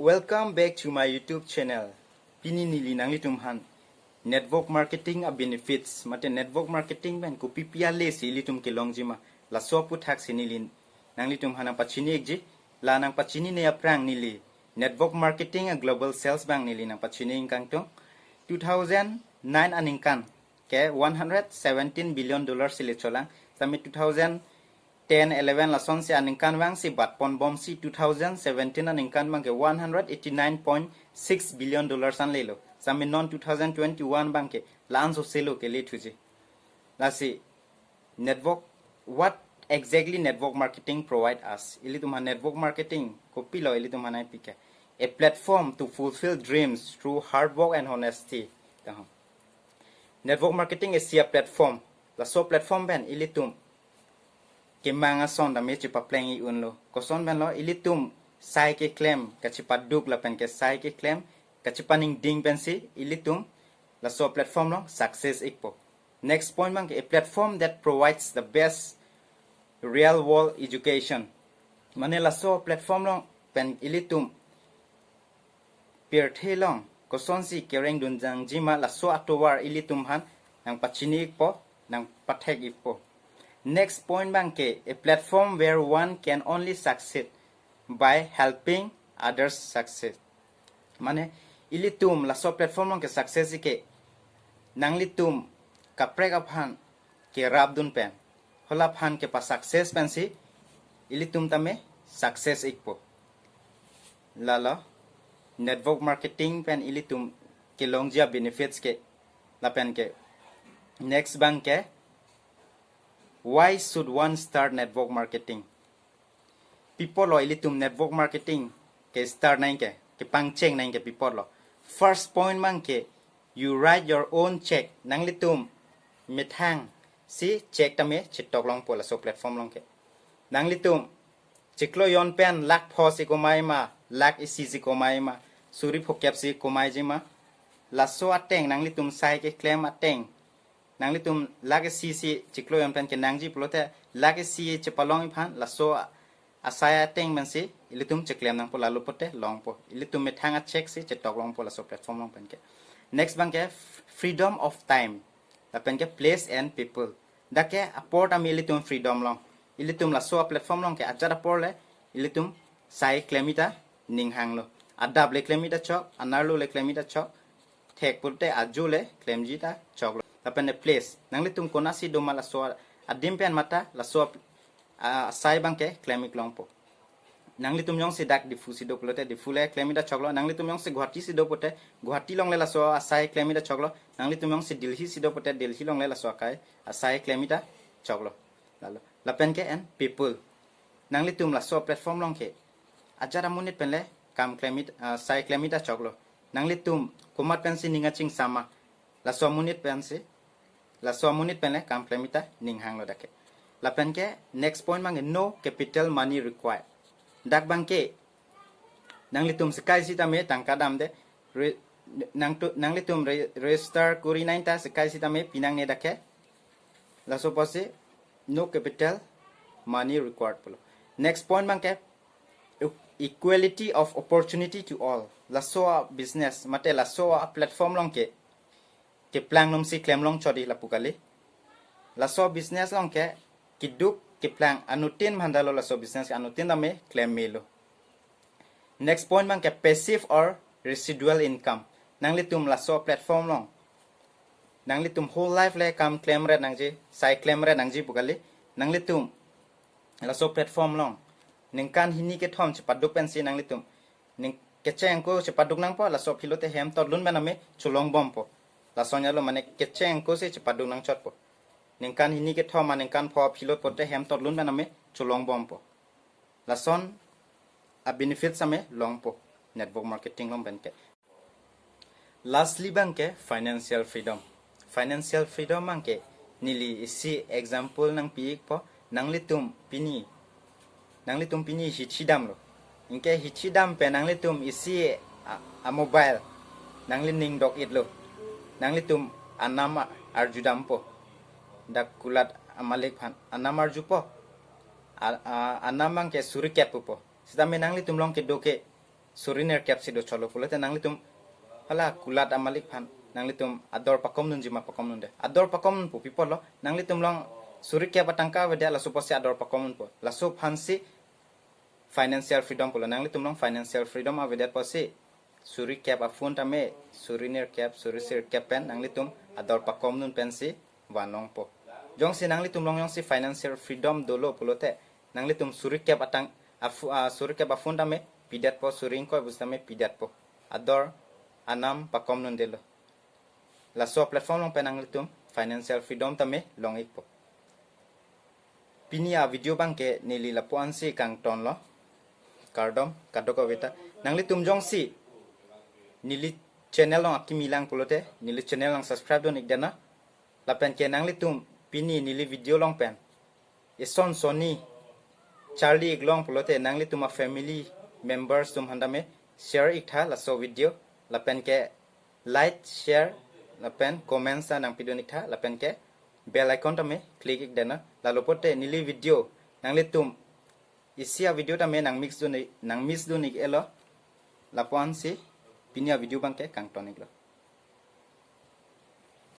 Welcome back to my YouTube channel. Pini nili nang litumhan network marketing a benefits. Mate network marketing ben ko pipia le si litum ke longjima la so put hak sinilin nang litumhan ang pachini ekji la nang pachini ne aprang nili network marketing a global sales bang nili nang pachini ingkang tong 2009 aningkan ke 117 billion dollars sile cholang sami 2010-11 lason si aningkan bang si bat pon bom si 2017 aningkan bang ke 189.6 billion dollars an lelo sami non 2021 bang ke lan so selo ke le thuji lasi network what exactly network marketing provide us ili tumha network marketing ko pilo ili tumha nai pika a platform to fulfill dreams through hard work and honesty network marketing is a platform la so platform ben ili tum ke manga son da me chipa plengi unlo ko son ben lo ili tum sai ke claim ka chipa duk la pen ke sai ke claim ka chipa ning ding pen si ili tum la so platform lo success ikpo next point bang a platform that provides the best real world education mane la so platform lo pen ili tum per thelong ko son si kereng dun jang jima la so atowar ili tum han nang pachini ikpo nang pathek ikpo. Next point bang ke a platform where one can only succeed by helping others succeed. Mane ilitum la so platform long ke success ke nang litum ka prek aphan ke rab dun pen hola phan ke pa success pen si ilitum tame success ikpo. Lala network marketing pen ilitum ke longjia benefits ke la pen ke next bang ke why should one start network marketing? People lo ilitum network marketing ke start nain ke pangcheng nain ke people lo. First point mang ke you write your own check nang litum mithang si check tame chitok long pola so platform long ke. Nang litum chiklo yon pen lak pho si komai ma lak isi si komai ma suri phokep si komai jima la so ateng nang litum sai ke claim ateng nang litum lage si chiklo yon pen ke nangji plote lage si chepalong phan la so asaya teng man si ilitum chiklem nang pola lupote long po ilitum me thanga check si chetok long pola so platform long pen ke next bang ke freedom of time la pen ke place and people da ke aport am ilitum freedom long ilitum la so platform long ke ajara porle ilitum sai klemita ning hang lo adab le klemita chok anarlo le klemita chok thek pulte ajule klemjita chok lapan place nang litum kona si doma la so adim pen mata la so sai bang ke claimic long po nang litum yong si dak difusi do plote difule claimida choklo nang litum yong si guwahati si do pote guwahati long le la so asai claimida choklo nang litum yong si delhi si do pote delhi long le la so kai asai claimida choklo lalo lapen ke and people nang litum la so platform long ke ajara munit pen le kam claimida sai claimida choklo nang litum kumat pen si ninga ching sama la so munit pen si la so munit pen le kam klemita ning hang lo dake la pen ke next point mang no capital money required dak bang ke nang litum sekai si tame tangka dam de nang litum register kuri nain ta sekai si tame pinang ne dake la so pose no capital money required polo next point mang ke equality of opportunity to all la so business mate la so platform long ke plang nom si klem long chodi la pukali la so business long ke kiduk ke plang anutin mandalo la so business anutin dame claim melo next point mang ke passive or residual income nang litum la so platform long nang litum whole life le kam claim red nang ji sai claim red nang ji pukali nang litum la so platform long ning kan hini ke thom chipaduk pen si nang litum ning ke cheng ko chipaduk nang po la so philote hem tot lun baname chulong bom po la sonya lo mane ke cheng ko se chipaduk nang chot po ning kan hini ke thom maning kan pho philot pote hem tot lun baname chulong bom po la son a benefit same long po network marketing long ben ke lastly bang ke financial freedom mang ke nili isi example nang pi po nang litum pini hichidam lo inke hichidam pe nang litum isi a mobile nang lining dok it lo nang litum anama arjudam po dak kulat amalik phan anama arju po anamang ke suri cap po sita menang litum long ke doke suriner cap si do cholo pulote nanglitum hala kulat amalik phan nanglitum ador pakom nun jima pakom nun de ador pakom nun pu pipolo nanglitum long suri cap atangka wede la suposi ador pakom nun pu la sup hansi financial freedom pulo nanglitum long financial freedom awede posi suri cap afun tame suriner cap surisir cap pen nanglitum ador pakom nun pensi wanong po jong si nanglitum long yong si financial freedom dolo pulote nanglitum suri cap atang suri cap afun tame pidat po suring ko bustame pidat po ador anam pakom nun delo la so platform long penanglitum financial freedom tame long ikpo pinia video bangke nili la puansi kang ton lo kardom kadoko vita nanglitum jong si nili channel long akimilang pulote nili channel long subscribe don ikdana la pen ke nanglitum pini nili video long pen ison soni charlie iglong pulote nanglitum a family members tum handame share ikha la so video la pen ke like share la pen comment sa nang video nikha la pen ke bell icon tame click ik dena la lopote nili video nanglitum isia video tame nang miss do nik elo la pon si pinia video bangke kang tonik lo